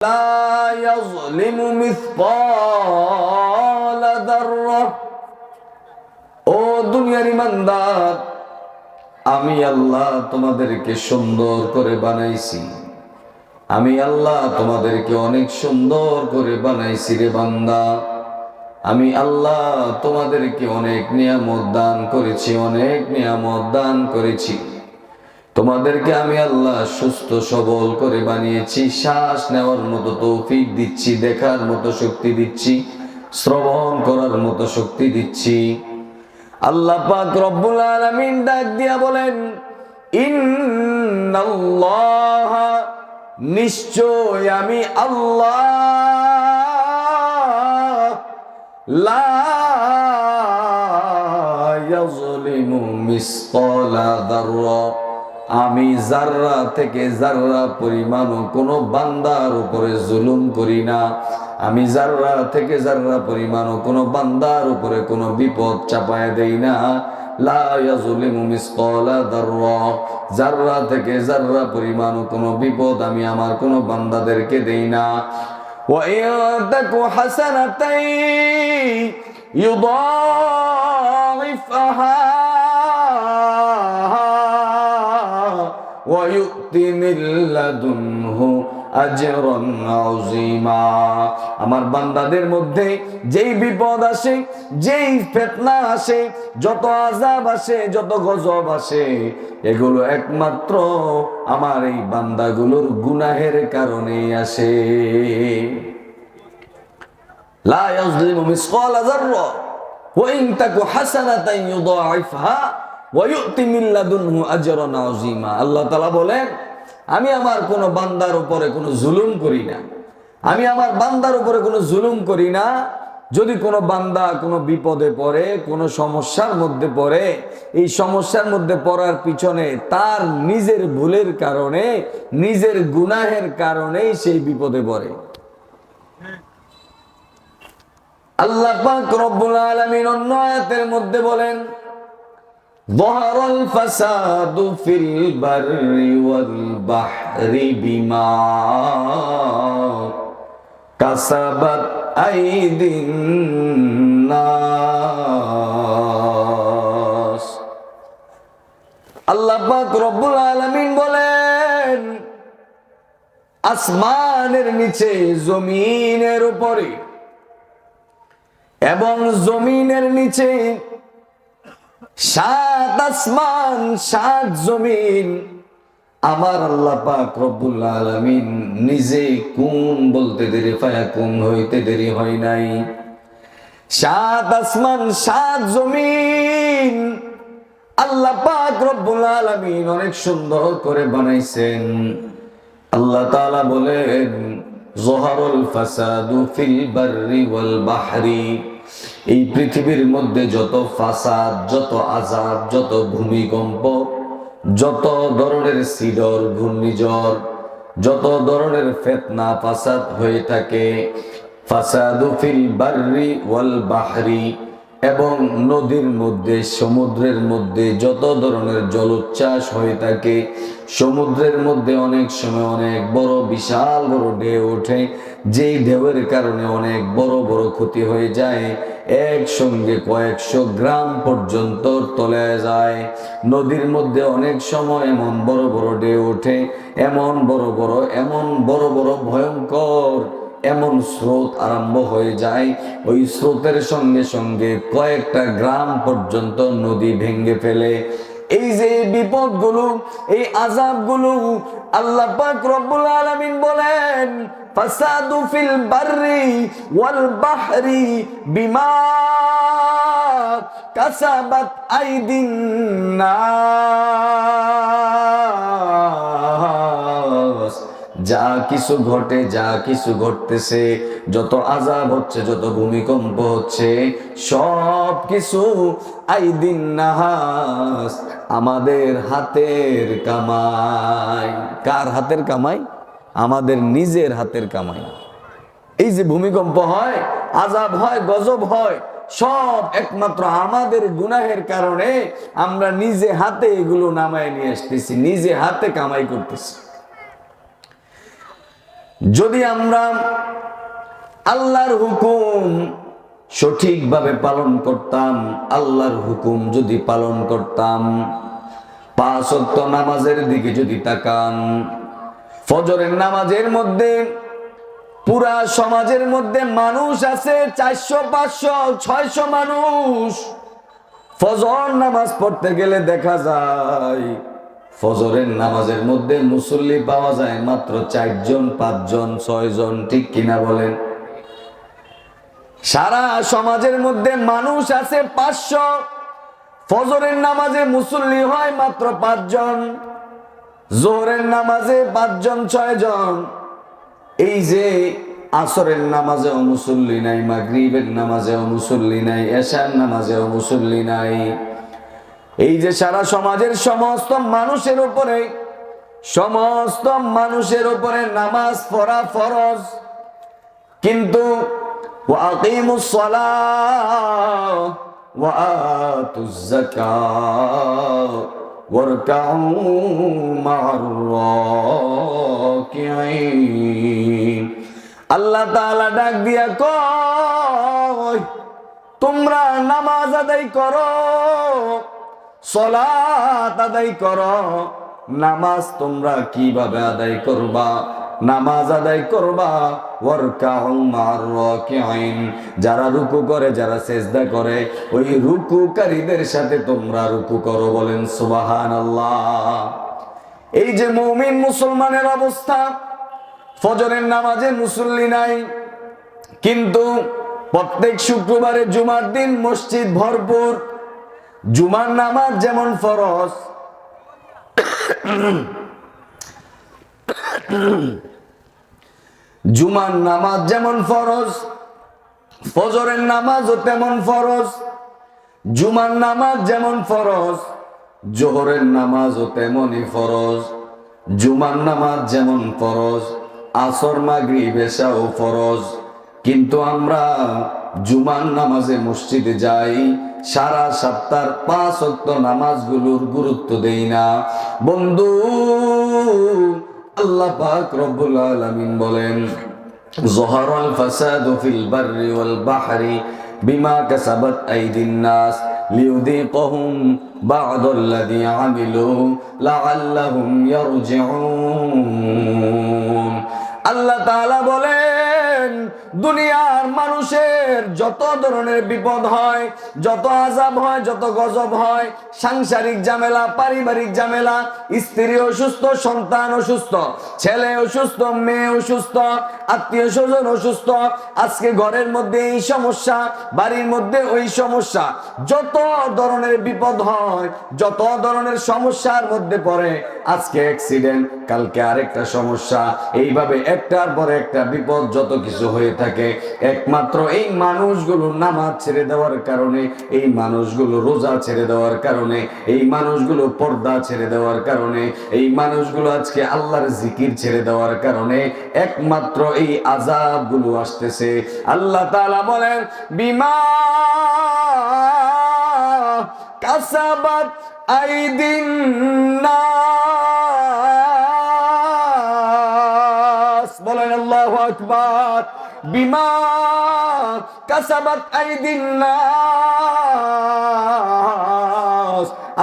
لا يظلم مثقال ذرة। ও দুনিয়ার ইমানদার, আমি আল্লাহ তোমাদেরকে সুন্দর করে বানাইছি। আমি আল্লাহ তোমাদেরকে অনেক সুন্দর করে বানাইছি রে বান্দা। আমি আল্লাহ তোমাদেরকে অনেক নিয়ামত দান করেছি, অনেক নিয়ামত দান করেছি। তোমাদেরকে আমি আল্লাহ সুস্থ সবল করে বানিয়েছি, শ্বাস নেওয়ার মতো তৌফিক দিচ্ছি, দেখার মতো শক্তি দিচ্ছি, শ্রবণ করার মতো শক্তি দিচ্ছি। আল্লাহ পাক রব্বুল আলামিন ডাক দিয়া বলেন, ইন্নাল্লাহ, নিশ্চয় আমি আল্লাহ, লা ইয়াজলিমু মিসকালা যাররা, আমি জাররা থেকে জাররা পরিমাণও কোনো বান্দার উপরে জুলুম করি না। আমি জাররা থেকে জাররা পরিমাণও কোনো বান্দার উপরে কোনো বিপদ চাপায় দেই না। লা ইয়াজলিমু মিসকালা যাররা, জাররা থেকে জাররা পরিমাণও কোনো বিপদ আমি আমার কোনো বান্দাদেরকে দেই না। ওয়া ইন তাকু হাসানাতাই ইউদাইফহা ওয়ায়ুতি মিন লাদুনহু আজরান আযীমা। আমার বান্দাদের মধ্যে যেই বিপদ আসে, যেই ফিতনা আসে, যত আযাব আসে, যত গজব আসে, এগুলো একমাত্র আমার এই বান্দাগুলোর গুনাহের কারণেই আসে। লা ইয়াজলিমু মিসকালা যাররা ওয়া ইন তাকু হাসানাতান ইউদাইফহা ওয়ায়ুতি মিন লাদুনহু আজরান আযীমা। আল্লাহ তাআলা বলেন, আমি আমার কোন বান্দার উপরে কোনো জুলুম করি না। আমি আমার বান্দার উপরে কোনো জুলুম করি না। যদি কোনো বান্দা কোনো বিপদে পড়ে, কোনো সমস্যার মধ্যে পড়ে, এই সমস্যার মধ্যে পড়ার পিছনে তার নিজের ভুলের কারণে, নিজের গুনাহের কারণেই সেই বিপদে পড়ে। আল্লাহ পাক রব্বুল আলামিন অন্য আয়াতের মধ্যে বলেন, ظهر الفساد في البر والبحر بما كسبت أيدي الناس। আল্লাহ পাক রব্বুল আলামিন বলেন, আসমানের নিচে, জমিনের উপরে এবং জমিনের নিচে, সাত আসমান সাত জমিন, আমার আল্লাহ পাক রব্বুল আলামিন নিজে কুন বলতে দেরি ফায়াকুন হইতে দেরি হয় নাই। সাত আসমান সাত জমিন আল্লাহ পাক রব্বুল আলামিন অনেক সুন্দর করে বানাইছেন। আল্লাহ তাআলা বলেন, যহারুল ফাসাদু ফিল বাররি ওয়াল বাহরি, এই পৃথিবীর মধ্যে যত ফাসাদ, যত আযাব, যত ভূমিকম্প, যত ধরনের সিডর, ঘূর্ণিঝড়, যত ধরনের ফিতনা ফাসাদ হয়ে থাকে, ফাসাদু ফিল বাররি ওয়াল বাহরি, এবং নদীর মধ্যে, সমুদ্রের মধ্যে যত ধরনের জলোচ্ছ্বাস হয়ে থাকে, সমুদ্রের মধ্যে অনেক সময় অনেক বড় বিশাল বড় ঢেউ ওঠে, যেই ঢেউয়ের কারণে অনেক বড় বড় ক্ষতি হয়ে যায়, একসঙ্গে কয়েকশো গ্রাম পর্যন্ত তলে যায়। নদীর মধ্যে অনেক সময় এমন বড় বড় ঢেউ ওঠে, এমন বড় বড় ভয়ঙ্কর এমন স্রোত আরম্ভ হয়ে যায়, ওই স্রোতের সঙ্গে সঙ্গে কয়েকটা গ্রাম পর্যন্ত নদী ভেঙে ফেলে। এই যে বিপদগুলো, এই আযাবগুলো, আল্লাহ পাক রব্বুল আলামিন বলেন, ফাসাদু ফিল বাররি ওয়াল বাহরি বিমা কাসাবাত আইদিন নাস। যা কিছু ঘটে, যা কিছু ঘটতেছে, যত আযাব হচ্ছে, যত ভূমিকম্প হচ্ছে, সব কিছু আইদিন নাস, আমাদের হাতের কামাই। কার হাতের কামাই? আমাদের নিজের হাতের কামাই। এই যে ভূমিকম্প হয়, আযাব হয়, গজব হয়, সব একমাত্র আমাদের গুনাহের কারণে আমরা নিজে হাতে এগুলো নামায় নিয়ে আসতেছি, নিজে হাতে কামাই করতেছি। যদি আমরা আল্লাহর হুকুম সঠিকভাবে পালন করতাম, আল্লাহর হুকুম যদি পালন করতাম, 5 ওয়াক্ত নামাজের দিকে যদি তাকান, ফজরের নামাজের মধ্যে পুরা সমাজের মধ্যে মানুষ আছে 400, 500, 600 মানুষ। ফজর নামাজ পড়তে গেলে দেখা যায় ফজরের নামাজের মধ্যে মুসল্লি পাওয়া যায় মাত্র 4 জন, 5 জন, 6 জন, ঠিক কিনা বলেন? সারা সমাজের মধ্যে মানুষ আছে 500, ফজরের নামাজে মুসল্লি হয় মাত্র 5 জন, জোহরের নামাজে 5 জন, 6 জন। এই যে আসরের নামাজেও মুসল্লি নাই, মাগরিবের নামাজেও মুসল্লি নাই, এশার নামাজেও মুসল্লি নাই। এই যে সারা সমাজের সমস্ত মানুষের উপরে নামাজ পড়া ফরজ, কিন্তু ওয়াকিমুস সালাহ ওয়া আতুজ যাকাত ওয়ারকাউ মা'আর রাকিঈন। আল্লাহ তাআলা ডাক দিয়া কয়, তোমরা নামাজ আদায় করো, সালাত আদায় করো। নামাজ তোমরা কিভাবে আদায় করবা? নামাজ আদায় করবা ওয়ারকাউ মা'আর রাকিঈন, যারা রুকু করে, যারা সিজদা করে, ওই রুকুকারীদের সাথে তোমরা রুকু করো। বলেন সুবহানাল্লাহ। এই যে মুমিন মুসলমানের অবস্থা, ফজরের নামাজে মুসল্লি নাই, কিন্তু প্রত্যেক শুক্রবারে জুমার দিন মসজিদ ভরপুর। জুমার নামাজ যেমন ফরজ, জুমার নামাজ যেমন ফরজ, ফজরের নামাজও তেমন ফরজ। জুমার নামাজ যেমন ফরজ, জোহরের নামাজও তেমনই ফরজ। জুমার নামাজ যেমন ফরজ, আসর মাগরিব এশাও ফরজ। কিন্তু আমরা জুমার নামাজে মসজিদে যাই, সারা সপ্তাহ 5 ওয়াক্ত নামাজগুলোর গুরুত্ব দেই না। বন্ধু, আল্লাহ পাক রব্বুল আলামিন বলেন, যহারাল ফাসাদু ফিল বাররি ওয়াল বাহরি বিমা কাসাবাত আইদিন নাস লিউযীকাহুম বা'দাল্লাযী আমিলু লাআল্লাহুম ইয়ারজিউন। আল্লাহ তাআলা বলেন, দুনিয়ার মানুষের যত ধরনের বিপদ হয়, যত আযাব হয়, যত গজব হয়, সাংসারিক ঝামেলা, পারিবারিক ঝামেলা, স্ত্রী অসুস্থ, সন্তান অসুস্থ, ছেলে অসুস্থ, মেয়ে অসুস্থ, আত্মীয় স্বজন অসুস্থ, আজকে ঘরের মধ্যে এই সমস্যা, বাড়ির মধ্যে ওই সমস্যা, যত ধরনের বিপদ হয়, যত ধরনের সমস্যার মধ্যে পড়ে, আজকে অ্যাক্সিডেন্ট, কালকে আরেকটা সমস্যা, এইভাবে একটার পর একটা বিপদ যত কিছু হয়ে থাকে, একমাত্র এই মানুষগুলো নামাজ ছেড়ে দেওয়ার কারণে, এই মানুষগুলো রোজা ছেড়ে দেওয়ার কারণে, এই মানুষগুলো পর্দা ছেড়ে দেওয়ার কারণে, এই মানুষগুলো আজকে আল্লাহর জিকির ছেড়ে দেওয়ার কারণে একমাত্র এই আযাবগুলো আসতেছে। আল্লাহ তাআলা বলেন, বিমা কাসাবাত আইদিন নাস। বলেন আল্লাহু আকবার। বিমা কাসাবাত আইদিন নাস।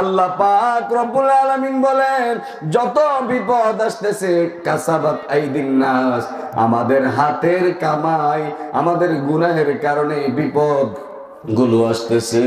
আল্লাহ পাক রব্বুল আলামিন বলেন, যত বিপদ আসতেছে, কাসাবাত আইদিন নাস, আমাদের হাতের কামাই, আমাদের গুনাহের কারণে বিপদ গুলো আসতেছে।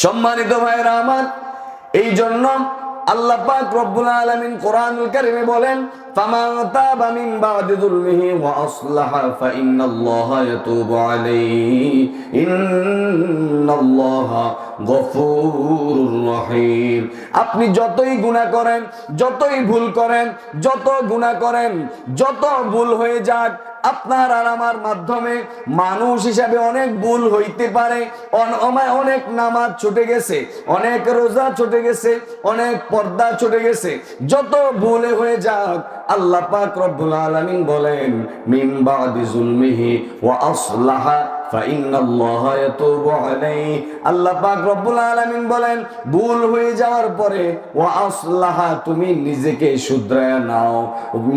সম্মানিত ভাইরা আমার, এই জন্য আল্লাহ পাক রব্বুল আলামিন কোরআনুল কারীমে বলেন, ফামান তাবা মিন বাদি যুলমিহি ওয়া আসলাহা ফাইন্নাল্লাহা ইয়াতুবু আলাইহি ইন্নাল্লাহা গফুরুর রহিম। আপনি যতই গুনাহ করেন, যতই ভুল করেন, যত গুনাহ করেন, যত ভুল হয়ে যাক, আপনার আর আমার মাধ্যমে মানুষ হিসাবে অনেক ভুল হইতে পারে, অনেক নামাজ ছুটে গেছে, অনেক রোজা ছুটে গেছে, অনেক পর্দা ছুটে গেছে, যত ভুলে হয়ে যাক, আল্লাহ পাক রব্বুল আলামিন বলেন মিন বাদি যুলমিহি ওয়া আসলাহা ফাইন্নাল্লাহা ইয়াতুবু আলাইহি। আল্লাহ পাক রব্বুল আলামিন বলেন ভুল হয়ে যাওয়ার পরে ওয়া আসলাহা তুমি নিজেকে শুধরায়া নাও,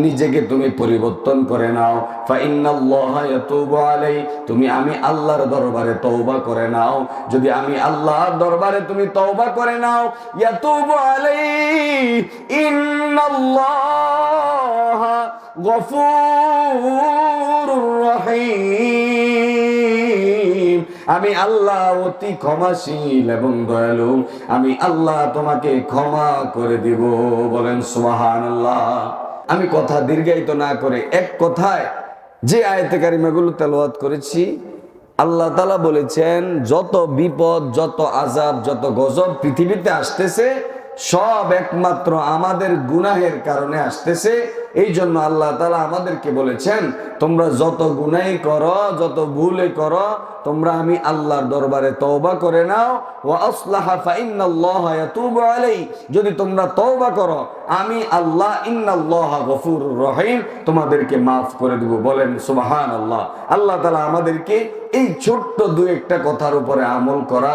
নিজেকে তুমি পরিবর্তন করে নাও। ফাইন্নাল্লাহা ইয়াতুবু আলাইহি তুমি আমি আল্লাহর দরবারে তওবা করে নাও। যদি আমি আল্লাহর দরবারে তুমি তওবা করে নাও, ইয়াতুবু আলাইহি ইন্নাল্লাহা গফুরুর রহিম। আমি আল্লাহ অতি ক্ষমাশীল এবং দয়ালু, আমি আল্লাহ তোমাকে ক্ষমা করে দিব। বলেন সুবহানাল্লাহ। আমি কথা দীর্ঘায়িত না করে এক কথায় যে আয়াতে কারিমাগুলো তেলাওয়াত করেছি, আল্লাহ তাআলা বলেছেন যত বিপদ, যত আযাব, যত গজব পৃথিবীতে আসতেছে সব একমাত্র আমাদের গুনাহের কারণে আসতেছে। এই জন্য আল্লাহ তাআলা আমাদেরকে বলেছেন তোমরা যত গুনাহ করো, যত ভুলে করো, তোমরা আমি আল্লাহর দরবারে তওবা করে নাও। ওয়া আসলাহা ফাইন্নাল্লাহা ইয়াতুবু আলাইহি যদি তোমরা তওবা করো আমি আল্লাহ ইন্নাল্লাহা গফুরুর রহিম তোমাদেরকে মাফ করে দেব। বলেন সুবহানাল্লাহ। আল্লাহ তাআলা আমাদেরকে এই ছোট্ট দুই একটা কথার উপরে আমল করা